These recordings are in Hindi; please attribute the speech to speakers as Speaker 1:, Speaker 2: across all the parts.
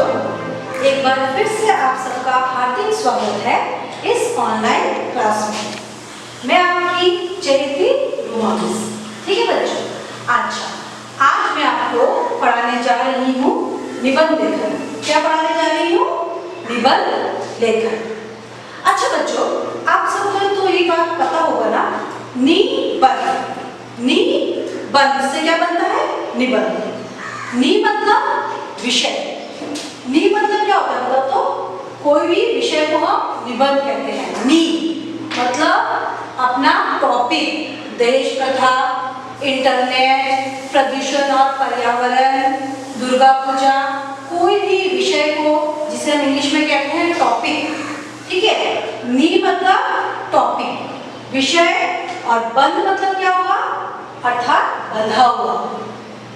Speaker 1: बच्चों, एक बार फिर से आप सबका हार्दिक स्वागत है इस ऑनलाइन क्लास में। मैं आपकी चैती रोमांस। ठीक है बच्चों, अच्छा आज मैं आपको पढ़ाने जा रही हूँ निबंध लेखन। क्या पढ़ाने जा रही हूँ? निबंध लेखन। अच्छा बच्चों, आप सबको तो ये बात पता होगा ना, निबंध। निबंध से क्या बनता है? निबंध। नि मतलब विषय। नि मतलब क्या होता है? मतलब तो कोई भी विषय को हम निबंध कहते हैं। नि मतलब अपना टॉपिक, देश प्रथा, इंटरनेट, प्रदूषण और पर्यावरण, दुर्गा पूजा, कोई भी विषय को जिसे हम इंग्लिश में कहते हैं टॉपिक। ठीक है, नि मतलब टॉपिक, विषय, और बंध मतलब क्या हुआ? अर्थात बंधा हुआ।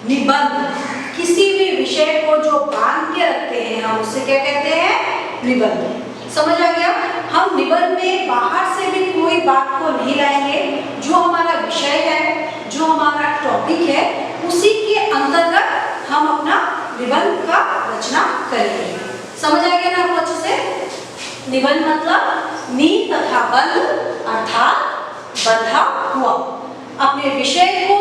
Speaker 1: निबंध किसी भी विषय को जो बांध के रखते हैं हम उसे क्या कहते हैं? निबंध। समझ आ गया? हम निबंध में बाहर से भी कोई बात को नहीं लाएंगे। जो हमारा विषय है, जो हमारा टॉपिक है, उसी के अंतर्गत हम अपना निबंध का रचना करेंगे। समझ आ गया ना आपको अच्छे से? निबंध मतलब नि तथा बंध अर्थात बंधा हुआ। अपने विषय को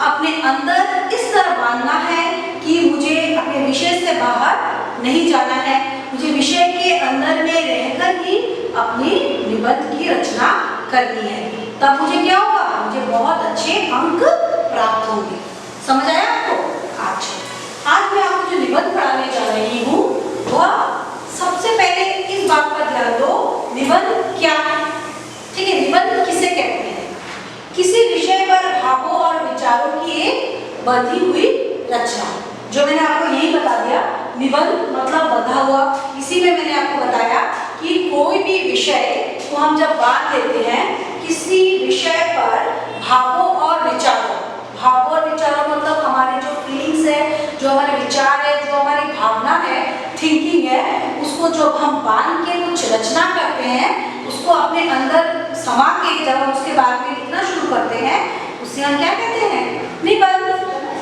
Speaker 1: अपने अंदर इस तरह बांधना है कि मुझे अपने विषय से बाहर नहीं जाना है, मुझे विषय के अंदर में रहकर ही अपनी निबंध की रचना करनी है। तब मुझे क्या होगा? मुझे बहुत अच्छे अंक प्राप्त होंगे। समझ आया आपको? अच्छा, आज मैं आपको जो निबंध पढ़ाने जा रही हूँ वह सबसे पहले इस बात पर ध्यान दो, निबंध क्या है? ठीक है, निबंध किसे कहते हैं? किसी विषय पर भावों और विचारों की एक बंधी हुई रचना। जो मैंने आपको यही बता दिया, निबंध मतलब बंधा हुआ। इसी में मैंने आपको बताया कि कोई भी विषय को हम जब बांध देते हैं, किसी विषय पर भावों और विचारों, भावों और विचारों मतलब हमारे जो फीलिंग्स है, जो हमारे विचार है, जो हमारी भावना है, थिंकिंग है, उसको जब हम बांध के कुछ रचना करते हैं, उसको अपने अंदर समा के जब हम उसके बारे में लिखना शुरू करते हैं, उसे हम क्या कहते हैं? निबंध।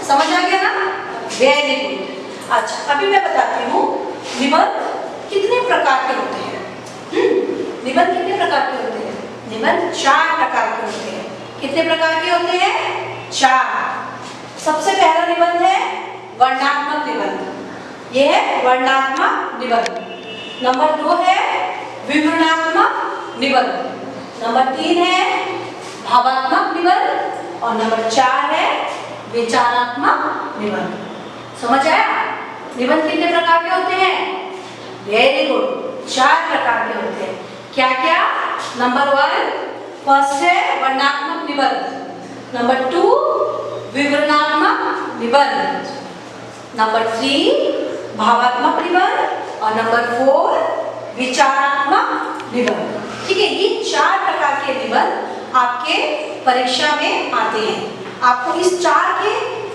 Speaker 1: समझ आ गया ना? Very good. अच्छा, अभी मैं बताती हूँ निबंध कितने प्रकार के होते हैं। निबंध कितने प्रकार के होते हैं? निबंध 4 प्रकार के होते हैं। कितने प्रकार के होते हैं? 4। सबसे पहला निबंध है वर्णनात्मक निबंध। यह है वर्णनात्मक निबंध। नंबर 2 है विवरणात्मक निबंध। नंबर 3 है भावात्मक निबंध और नंबर 4 है विचारात्मक निबंध। समझ आया? निबंध कितने प्रकार के होते हैं? वेरी गुड, 4 प्रकार के होते हैं। क्या क्या? नंबर 1 फर्स्ट है वर्णनात्मक निबंध। नंबर 2 विवरणात्मक निबंध। नंबर 3 भावात्मक निबंध और नंबर 4 विचारात्मक निबंध। ठीक है, ये 4 प्रकार के निबंध आपके परीक्षा में आते हैं। आपको इस 4 के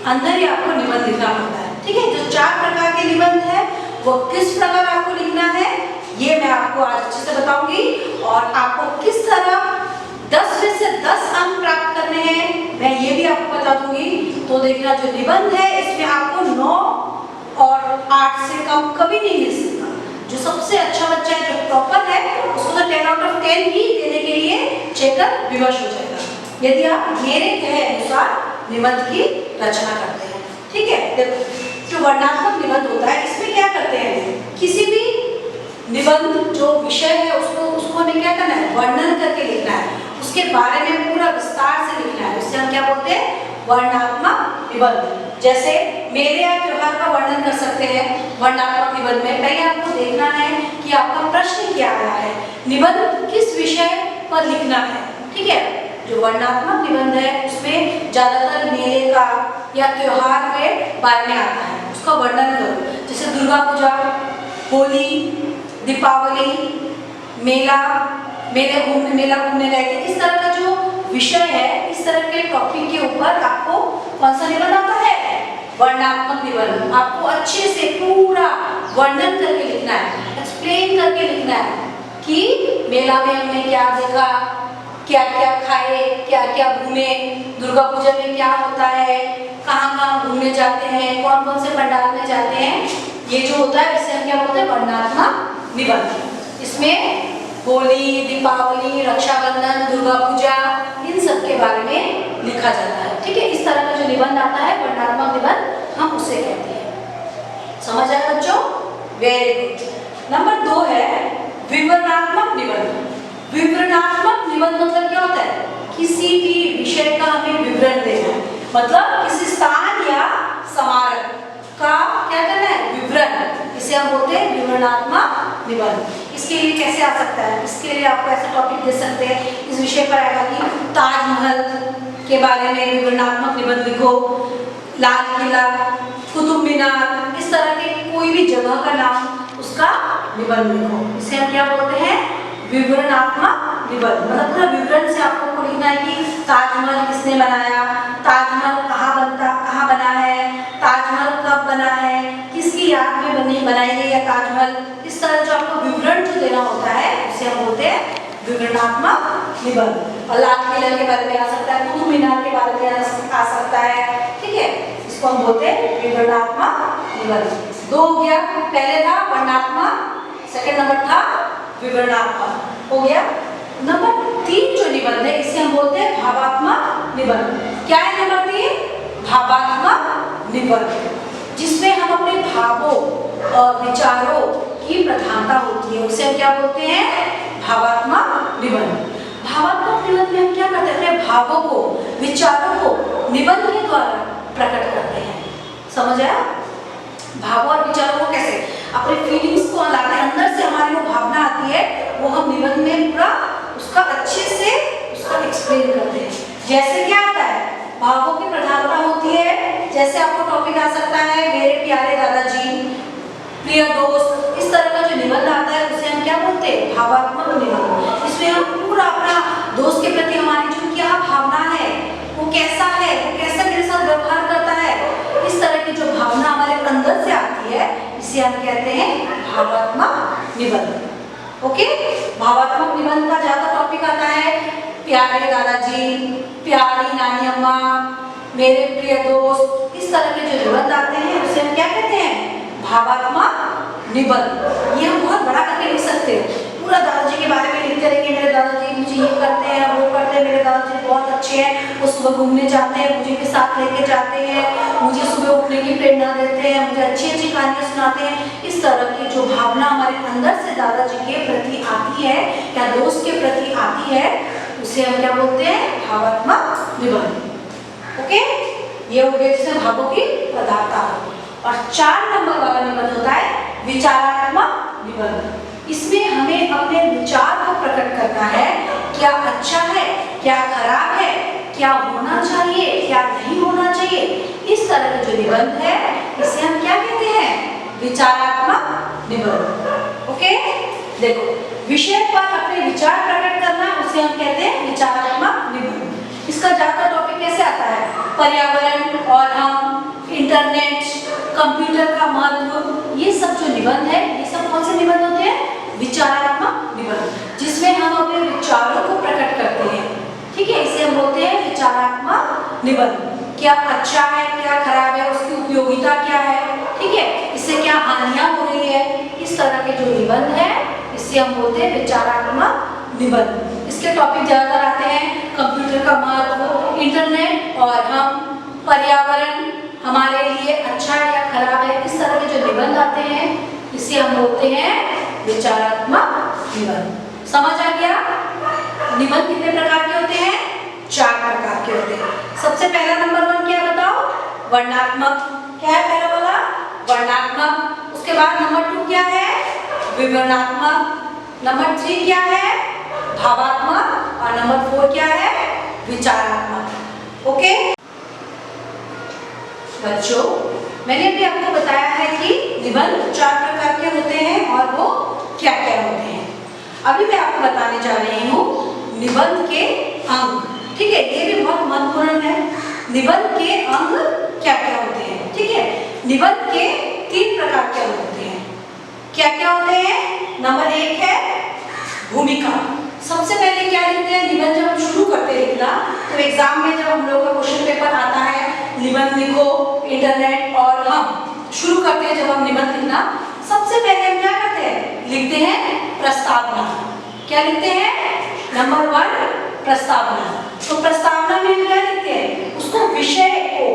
Speaker 1: अंदर ही आपको निबंध लिखना पड़ता है। ठीक है, जो 4 प्रकार के निबंध है वो किस प्रकार आपको लिखना है ये मैं आपको आज अच्छे से बताऊंगी, और आपको किस तरह 10 में से 10 अंक प्राप्त करने हैं मैं ये भी आपको बता दूंगी। तो देखना, जो निबंध है इसमें आपको 9 और 8 से कम कभी नहीं मिल सकता। जो सबसे अच्छा बच्चा है, जो टॉपर है, उसको तो 10 आउट ऑफ 10 ही देने के लिए चेकर विवश हो जाएगा, यदि आप मेरे कहे अनुसार निबंध की रचना करते हैं। ठीक है, देखो जो वर्णनात्मक निबंध होता है, इसमें क्या करते हैं? किसी भी निबंध जो विषय है उसको हमें क्या करना है? वर्णन करके लिखना है, उसके बारे में पूरा विस्तार से लिखना है। उससे हम क्या बोलते हैं? वर्णनात्मक निबंध। जैसे मेले या त्योहार का वर्णन कर सकते हैं वर्णनात्मक निबंध में। पहले आपको देखना है कि आपका प्रश्न क्या आया है, निबंध किस विषय पर लिखना है। ठीक है, जो वर्णनात्मक निबंध है उसमें ज्यादातर मेले का या त्योहार के बारे में आता है, उसका वर्णन करो। जैसे दुर्गा पूजा, होली, दीपावली, मेला घूमने गए थे, इस तरह का जो विषय है, इस तरह के टॉपिक के ऊपर आपको कौन सा निबंध आता है? वर्णनात्मक निबंध। आपको अच्छे से पूरा वर्णन करके लिखना है, एक्सप्लेन करके लिखना है कि मेला में हमने क्या देखा, क्या क्या खाए, क्या क्या घूमे, दुर्गा पूजा में क्या होता है, कहाँ कहाँ घूमने जाते हैं, कौन कौन से पंडाल में जाते हैं, ये जो होता है इसे हम क्या बोलते हैं, वर्णनात्मक निबंध। इसमें होली, दीपावली, रक्षाबंधन, दुर्गा पूजा, इन सब के बारे में लिखा जाता है। ठीक है, इस तरह का जो निबंध आता है वर्णनात्मक निबंध, हम उसे कहते हैं। समझ आया बच्चों? Very good. नंबर 2 है विवरणात्मक निबंध। विवरणात्मक निबंध मतलब क्या होता है, किसी भी विषय का हमें विवरण देना है, मतलब किसी स्थान या स्मारक का क्या करना है, विवरण, इसे हम बोलते हैं विवरणात्मक निबंध। इसके लिए कैसे आ सकता है, इसके लिए आपको ऐसा टॉपिक दे सकते हैं, इस विषय पर आएगा कि ताजमहल के बारे में विवरणात्मक निबंध लिखो, लाल किला, कुतुब मीनार, इस तरह के कोई भी जगह का नाम, उसका निबंध लिखो। इसे हम क्या बोलते हैं, विवरणात्मक निबंध। मतलब पूरा विवरण से आपको लिखना है कि ताजमहल किसने बनाया, ताजमहल कहाँ बना है, ताजमहल कब बना है, किसकी याद में बनाई गई है ताजमहल। इस तरह जो आपको विवरण जो देना होता है उसे हम बोलते हैं विवरणात्मक निबंध। और लाल किले के बारे में आ सकता है, कुतुब मीनार के बारे में आ सकता है। ठीक है, इसको हम बोलते हैं विवरणात्मक निबंध। 2 हो गया, पहले था वर्णनात्मक, सेकंड नंबर था विवरणात्मक, हो गया। नंबर 3 जो निबंध है इसे हम बोलते हैं भावात्मक निबंध। क्या है नंबर 3? भावात्मक निबंध, जिसमें हम अपने भावों और विचारों की प्रधानता होती है, उसे हम क्या बोलते हैं, भावात्मक निबंध। भावात्मक निबंध में हम क्या करते हैं, अपने भावों को, विचारों को निबंध के द्वारा प्रकट करते हैं। समझ आया? भावों और विचारों को कैसे, अपने फीलिंग्स को लाते हैं, अंदर से हमारी वो भावना आती है, वो हम निबंध में पूरा उसका अच्छे से उसका एक्सप्लेन करते हैं। जैसे क्या आता है, भावों की प्रधानता होती है, जैसे आपको टॉपिक आ सकता है मेरे प्यारे दादाजी, प्रिय दोस्त, इस तरह का जो निबंध आता है उसे हम क्या बोलते हैं, भावात्मक निबंध। इसमें हम पूरा अपना दोस्त के प्रति हमारी जो क्या भावना है, वो कैसा है, वो कैसा मेरे साथ व्यवहार करता है, इस तरह की जो भावना हमारे अंदर से आती है, इसे हम कहते हैं भावात्मक निबंध। ओके, भावात्मक निबंध का ज्यादा टॉपिक आता है प्यारे दादाजी, प्यारी नानी अम्मा, मेरे प्रिय दोस्त, इस तरह के जो निबंध आते हैं उसे हम क्या कहते हैं, भावात्मक निबंध। ये हम बहुत बड़ा करके लिख सकते हैं, पूरा दादाजी के बारे में लिखते रहेंगे, मेरे दादाजी मुझे ये करते हैं, वो करते हैं, मेरे दादाजी बहुत अच्छे हैं, वो सुबह घूमने जाते हैं, मुझे के साथ लेके जाते हैं, मुझे सुबह उठने की प्रेरणा देते हैं, मुझे अच्छी अच्छी कहानियां सुनाते हैं। इस तरह की जो भावना हमारे अंदर से दादाजी के प्रति आती है या दोस्त के प्रति आती है, उसे हम क्या बोलते हैं, भावात्मक निबंध। ओके, ये हो गया जिसमें भावों की प्रधानता हो। और 4 नंबर वाला निबंध होता है विचारात्मक निबंध। इसमें हमें अपने विचार को प्रकट करना है, क्या अच्छा है, क्या खराब है, क्या होना चाहिए, क्या नहीं होना चाहिए। इस तरह का जो निबंध है इसे हम क्या कहते हैं, विचारात्मक निबंध। ओके, देखो विषय पर अपने विचार प्रकट करना उसे हम कहते हैं विचारात्मक निबंध। इसका ज्यादा टॉपिक कैसे आता है, पर्यावरण और हम, इंटरनेट, कंप्यूटर का महत्व, ये सब जो निबंध है, ये सब कौन से निबंध होते हैं, विचारात्मक निबंध, जिसमें हम अपने विचारों को प्रकट करते हैं। ठीक है, इसे हम बोलते हैं विचारात्मक निबंध। क्या अच्छा है, क्या खराब है, उसकी उपयोगिता क्या है, ठीक है, इससे क्या हानियां हो रही है, इस तरह के जो निबंध है इसे हम बोलते हैं विचारात्मक निबंध। इसके टॉपिक ज्यादातर आते हैं कंप्यूटर का महत्व, इंटरनेट और हम, पर्यावरण हमारे लिए अच्छा है या खराब है, इस तरह के जो निबंध आते हैं इसे हम बोलते हैं विचारात्मक निबंध। समझ आ गया? निबंध कितने प्रकार के होते हैं, 4 प्रकार के होते हैं। सबसे पहला नंबर 1 क्या बताओ, वर्णनात्मक। क्या है पहला वाला, वर्णनात्मक। उसके बाद नंबर 2 क्या है, विवरणात्मक। नंबर 3 क्या है, भावात्मक। और नंबर 4 क्या है, विचारात्मक। ओके बच्चों, मैंने अभी आपको बताया है कि निबंध 4 प्रकार के होते हैं और वो क्या क्या होते हैं। अभी मैं आपको बताने जा रही हूँ निबंध के अंग। ठीक है, ये भी बहुत महत्वपूर्ण है, निबंध के अंग क्या क्या होते हैं। ठीक है, निबंध के 3 प्रकार के अंग होते हैं। क्या क्या होते हैं, नंबर 1 है भूमिका। सबसे पहले क्या लिखते हैं, निबंध जब हम शुरू करते हैं लिखना, तो एग्जाम में जब हम लोग का क्वेश्चन पेपर आता है, निबंध लिखो इंटरनेट और हम, शुरू करते हैं जब हम निबंध लिखना, सबसे पहले हम क्या करते हैं, लिखते हैं प्रस्तावना। क्या लिखते हैं? नंबर 1 प्रस्तावना। तो प्रस्तावना में हम क्या लिखते हैं, उसको विषय को,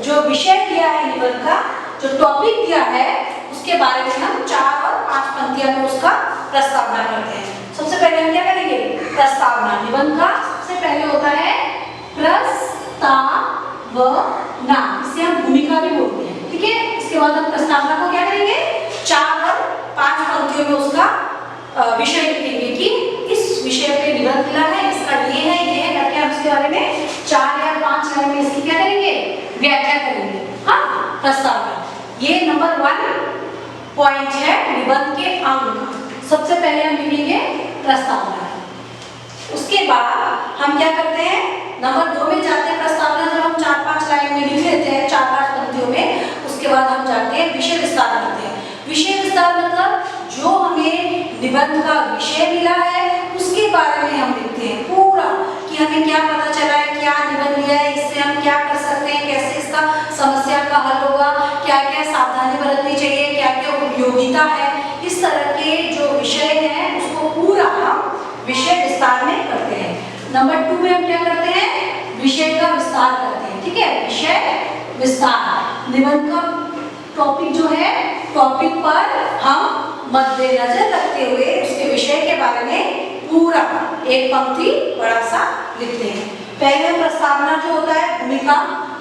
Speaker 1: जो विषय दिया है निबंध का, जो टॉपिक दिया है उसके बारे में हम 4 और 5 पंक्तियों में उसका प्रस्तावना करते हैं। सबसे पहले हम क्या करेंगे, प्रस्तावना। निबंध का सबसे पहले होता है प्रस्तावना, इसे हम भूमिका भी बोलते हैं, ठीक है। इसके बाद हम प्रस्तावना को क्या करेंगे, 4 और 5 पंक्तियों में उसका विषय लिखेंगे कि इस विषय पे निबंध मिला है, इसका ये है करके हम इसके बारे में 4 या 5 लाइन में इसकी क्या करेंगे, व्याख्या करेंगे। हाँ, प्रस्तावना ये नंबर 1 पॉइंट है निबंध के अंग। सबसे पहले हम लिखेंगे प्रस्तावना। उसके बाद हम क्या करते हैं, नंबर 2 में जाते हैं प्रस्तावना। जब हम 4-5 लाइन में लिख लेते हैं, 4-5 पंक्तियों में, उसके बाद हम जाते हैं विषय विस्तार करते हैं। विषय विस्तार मतलब जो हमें निबंध का विषय मिला है उसके बारे में हम लिखते हैं पूरा, कि हमें क्या पता चला है, क्या निबंध लिया है, इससे हम क्या कर सकते हैं, कैसे इसका समस्या का हल होगा, क्या क्या सावधानी बरतनी चाहिए, क्या क्या उपयोगिता है। इस तरह के जो विषय हैं उसको पूरा हम विषय विस्तार में करते हैं। नंबर 2 में हम क्या करते हैं, विषय का विस्तार करते हैं, ठीक है। विषय विस्तार, निबंध का टॉपिक जो है, टॉपिक पर हम मद्देनजर रखते हुए उसके विषय के बारे में पूरा एक पंक्ति बड़ा सा लिखते हैं। पहले प्रस्तावना जो होता है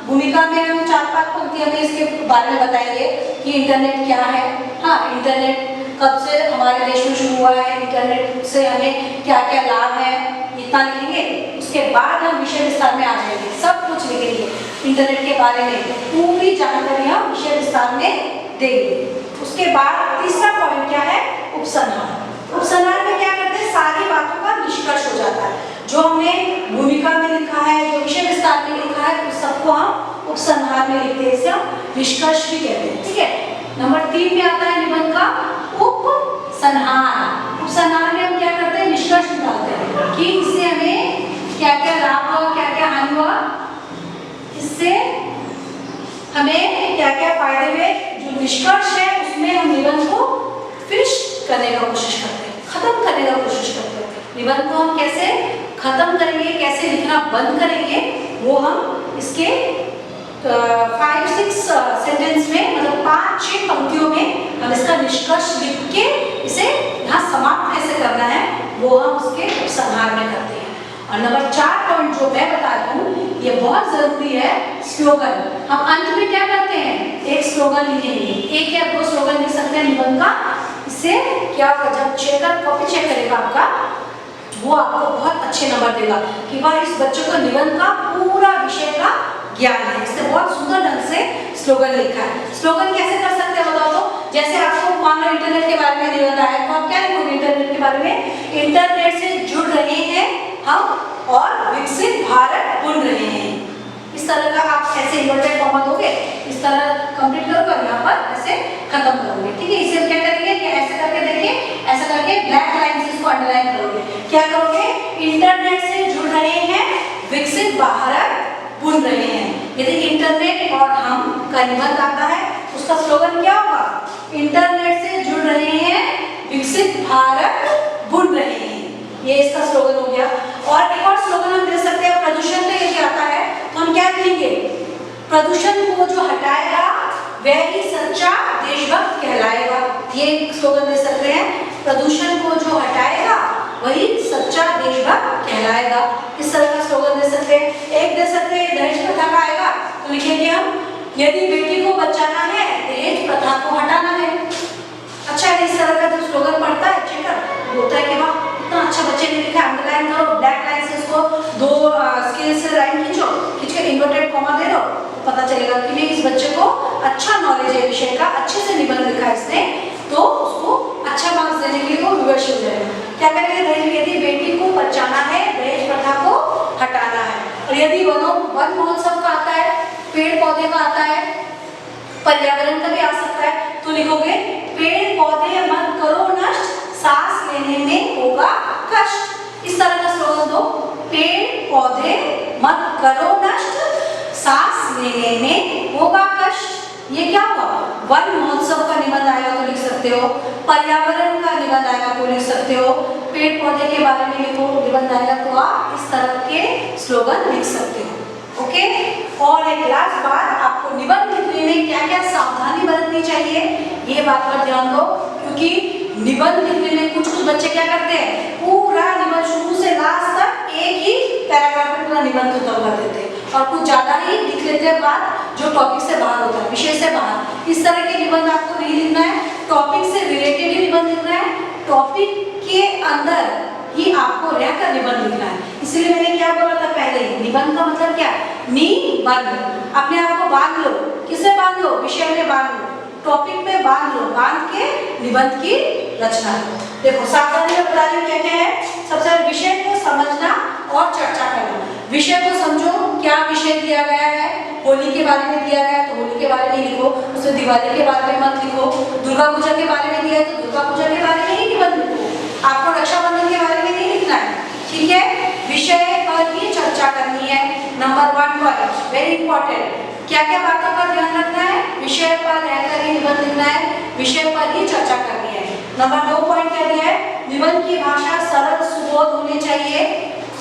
Speaker 1: भूमिका में हम 4-5 पंक्तियों में इसके बारे में बताएंगे कि इंटरनेट क्या है। हाँ, इंटरनेट कब से हमारे देश में शुरू हुआ है, इंटरनेट से हमें क्या क्या लाभ है, इतना लिखेंगे। उसके बाद हम विषय विस्तार में आ जाएंगे, सब कुछ लिखेंगे इंटरनेट के बारे में, पूरी जानकारी हम विषय विस्तार में देंगे। उसके बाद तीसरा पॉइंट क्या है, उपसंहार। उपसंहार में क्या करते हैं, सारी बातों का निष्कर्ष हो जाता है। जो हमने भूमिका में लिखा है, जो विषय विस्तार में लिखा है, उस सबको हम उपसंहार में लिखते हैं, इसे हम निष्कर्ष भी कहते हैं, ठीक है। नंबर 3 में आता है निबंध का उपसंहार। उपसंहार में हम क्या करते हैं, निष्कर्ष निकालते हैं कि इससे हमें क्या क्या लाभ हुआ, क्या क्या हानि हुआ, इससे हमें क्या क्या फायदे हुए। जो निष्कर्ष है उसमें हम निबंध को फिनिश करने का कोशिश करते हैं, खत्म करने का कोशिश करते हैं। निबंध को हम कैसे खत्म करेंगे, कैसे लिखना बंद करेंगे, वो हम इसके 5-6 सेंटेंस में, मतलब 5-6 पंक्तियों में हम इसका निष्कर्ष लिख के इसे यहाँ समाप्त कैसे करना है वो हम उसके उपसंहार में करते हैं। और नंबर 4 पॉइंट जो मैं बता रही हूँ, ये बहुत जरूरी है, स्लोगन। हम अंत में क्या करते हैं, एक स्लोगन लिखेंगे, 1 या 2 स्लोगन लिख सकते हैं निबंध का। इससे क्या होगा, जब चेकर कॉपी चेक करेगा आपका, वो आपको बहुत अच्छे नंबर देगा कि वाह, इस बच्चे को निबंध का पूरा विषय का ज्ञान है, इसने बहुत सुंदर ढंग से स्लोगन लिखा है। स्लोगन कैसे कर सकते हैं बताओ तो, जैसे आपको मान लो इंटरनेट के बारे में निबंध आया, तो आप क्या लिखोगे इंटरनेट के बारे में, इंटरनेट से जुड़ रहे हैं हम और विकसित भारत बुन रहे हैं। इस तरह का आप ऐसे इन्वर्टेड कॉमा दोगे, इस तरह कंप्लीट करोगे और यहाँ पर ऐसे खत्म करोगे, ठीक है। इसे क्या करेंगे कि ऐसे करके देखिए, ऐसा करके ब्लैक लाइन से इसको अंडरलाइन करोगे। क्या करोगे, इंटरनेट से जुड़ रहे हैं, विकसित भारत बुन रहे हैं। यदि इंटरनेट और हम का निबंध आता है, उसका स्लोगन क्या होगा, इंटरनेट से जुड़ रहे हैं, विकसित भारत बुन रहे हैं। ये इसका स्लोगन हो गया। और एक और स्लोगन हम दे सकते हैं, प्रदूषण का यदि आता है तो हम क्या लिखेंगे, प्रदूषण को जो हटाएगा वह ही सच्चा देशभक्त कहलाएगा। ये स्लोगन दे सकते हैं, प्रदूषण को जो हटाएगा वही सच्चा देशभक्त कहलाएगा। इस तरह का स्लोगन दे सकते हैं। एक दे सकते हैं, दहेज प्रथा का आएगा तो लिखेंगे हम, यदि बेटी को बचाना है, दहेज प्रथा को हटाना है। अच्छा है, इस तरह का जो स्लोगन पढ़ता है चेकर, होता है कि वाह, इतना अच्छा बच्चे ने लिखा, अंडरलाइन करो, ब्लैक लाइन से इसको 2 स्केल से लाइन खींचो, खींच के इन्वर्टेड कॉमा दे दो, पता चलेगा कि नहीं, इस बच्चे को अच्छा नॉलेज है विषय का, अच्छे से निबंध लिखा इसने, तो उसको अच्छा मार्क्स देने के लिए वो विवश हो जाएगा। क्या करेंगे, दहेज, यदि बेटी को बचाना है, दहेज प्रथा को हटाना है। और यदि वन महोत्सव का आता है, पेड़ पौधे का आता है, पर्यावरण का भी आ सकता है, तो लिखोगे, पेड़ पौधे मत करो नष्ट, सांस लेने में होगा कष्ट। इस तरह का स्लोगन दो, पेड़ पौधे मत करो नष्ट, सांस लेने में होगा कष्ट। ये क्या हुआ, वन महोत्सव का निबंध आएगा तो लिख सकते हो, पर्यावरण का निबंध आएगा तो लिख सकते हो, पेड़ पौधे के बारे में लिखो निबंध आएगा तो आप इस तरह के स्लोगन लिख सकते हो। ओके, और एक लास्ट बात, आपको निबंध लिखने में क्या क्या सावधानी बरतनी चाहिए ये बात पर ध्यान दो, क्योंकि निबंध लिखने में कुछ बच्चे क्या करते हैं, पूरा निबंध शुरू से लास्ट तक एक ही पैराग्राफ में पूरा निबंध खत्म कर देते हैं और कुछ ज्यादा ही लिख लेते हैं बात जो टॉपिक से बाहर होता है, विषय से बाहर। इस तरह के निबंध आपको नहीं लिखना है, टॉपिक से रिलेटेड ही निबंध लिखना है, टॉपिक के अंदर ही आपको रहकर निबंध लिखना है। इसलिए मैंने क्या बोला था पहले ही, निबंध का मतलब क्या, निबंध, अपने आप को बांध लो, किसे बांध लो, विषय में बांध लो, टॉपिक में बांध लो, बांध के निबंध की रचना करो। देखो सावधानी में बता रही क्या क्या है, सबसे पहले विषय को समझना और चर्चा करना। विषय को समझो, क्या विषय दिया गया है, होली के बारे में दिया गया है तो होली के बारे में लिखो, उसमें दिवाली के बारे में मत लिखो, दुर्गा पूजा के बारे में दिया है तो दुर्गा पूजा के बारे में ही निबंध लिखो, आपको रक्षाबंधन के बारे में नहीं लिखना है, ठीक है। विषय पर ही चर्चा करनी है। नंबर 1 पॉइंट वेरी इंपॉर्टेंट, क्या क्या बातों का ध्यान रखना है, विषय पर रहकर ही निबंध लिखना है, विषय पर ही चर्चा करनी है। नंबर 2 पॉइंट क्या दिया है, निबंध की भाषा सरल सुबोध होनी चाहिए,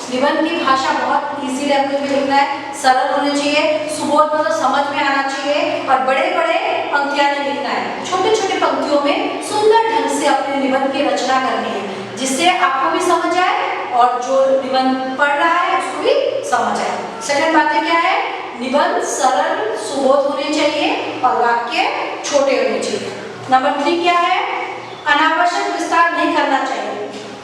Speaker 1: निबंध की भाषा बहुत इजी लैंग्वेज में लिखना है, सरल होनी चाहिए, सुबोध मतलब समझ में आना चाहिए, और बड़े बड़े पंक्तियां नहीं लिखना है, छोटे छोटे पंक्तियों में सुंदर ढंग से अपने निबंध की रचना करनी है, जिससे आपको भी समझ आए और जो निबंध पढ़ रहा है उसको भी समझ आए। सेकंड बात क्या है, निबंध सरल सुबोध होने चाहिए और वाक्य छोटे होने चाहिए। नंबर 3 क्या है, अनावश्यक विस्तार नहीं करना चाहिए,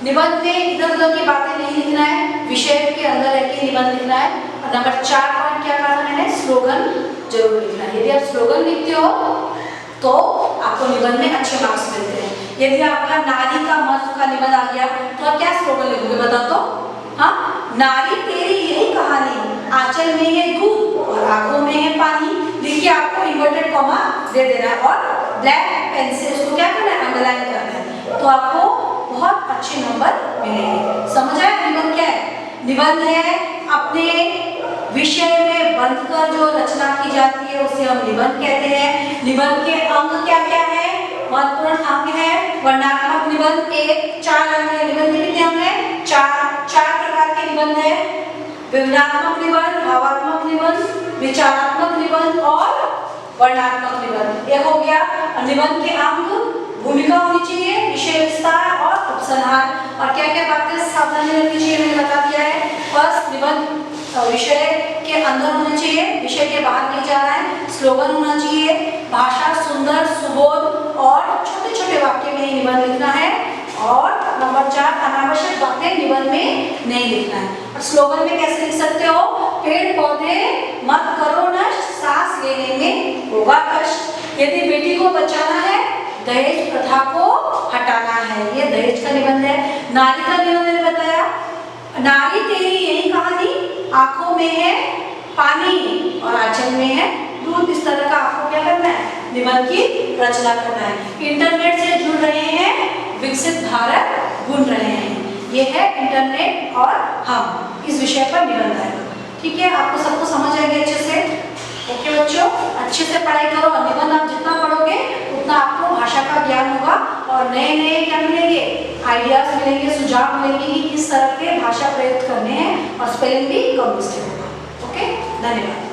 Speaker 1: निबंध में इधर उधर की बातें नहीं लिखना है, विषय के अंदर रह के निबंध लिखना है। और नंबर 4 पॉइंट क्या कहा मैंने, स्लोगन जरूर लिखना है। यदि आप स्लोगन लिखते हो तो आपको निबंध में अच्छे मार्क्स मिलते हैं। यदि आपका नारी का महत्व का निबंध आ गया तो आप क्या स्लोगन लिखोगे बताओ तो, हाँ, नारी तेरी यही कहानी, आंचल में है दूध और आंखों में है पानी, लिख के आपको इन्वर्टेड कॉमा दे देना है और ब्लैक पेन से उसको क्या करना है, अंडरलाइन करना है, तो आपको बहुत अच्छे नंबर मिलेंगे। समझ आया निबंध क्या है, निबंध है अपने विषय में बंधकर जो रचना की जाती है उसे हम निबंध कहते हैं। निबंध के अंग क्या क्या है, महत्वपूर्ण अंग है, वर्णनात्मक निबंध 4 अंग है, निबंध के कितने अंग है, 4 प्रकार के निबंध है, विवरणात्मक निबंध, भावात्मक निबंध, विचारात्मक निबंध और वर्णनात्मक निबंध। एक हो गया निबंध के अंग, भूमिका होनी चाहिए, विषय विस्तार और उपसंहार, और क्या क्या बातें सावधानी रखनी चाहिए मैंने बता दिया है। फर्स्ट, निबंध विषय के अंदर होना चाहिए, विषय के बाहर नहीं जा रहा है, स्लोगन होना चाहिए, भाषा सुंदर सुबोध और छोटे छोटे वाक्य में ही निबंध लिखना है, और नंबर 4 अनावश्यक बातें निबंध में नहीं लिखना है। और स्लोगन में कैसे लिख सकते हो, पेड़ पौधे मत करो नष्ट, सांस लेने में होगा कष्ट, यदि बेटी को बचाना है दहेज प्रथा को हटाना है, ये दहेज का निबंध है। नारी का निबंध मैंने बताया, नारी तेरी यही कहानी, आंखों में है पानी और आंचल में है दूध, इस तरह का आपको क्या करना है, निबंध की रचना करना है। इंटरनेट से जुड़ रहे हैं, विकसित भारत बुन रहे हैं, ये है इंटरनेट और हम, इस विषय पर निबंध आएगा। ठीक है, आपको सबको समझ आएगी अच्छे से। ओके बच्चों, अच्छे से पढ़ाई करो, और निबंध आप जितना पढ़ोगे उतना आपको भाषा का ज्ञान होगा और नए नए क्या मिलेंगे, आइडियाज मिलेंगे, सुझाव मिलेंगे कि किस तरह के भाषा प्रयोग करने हैं, और स्पेलिंग भी कम मिस्टेक होगा। ओके, धन्यवाद।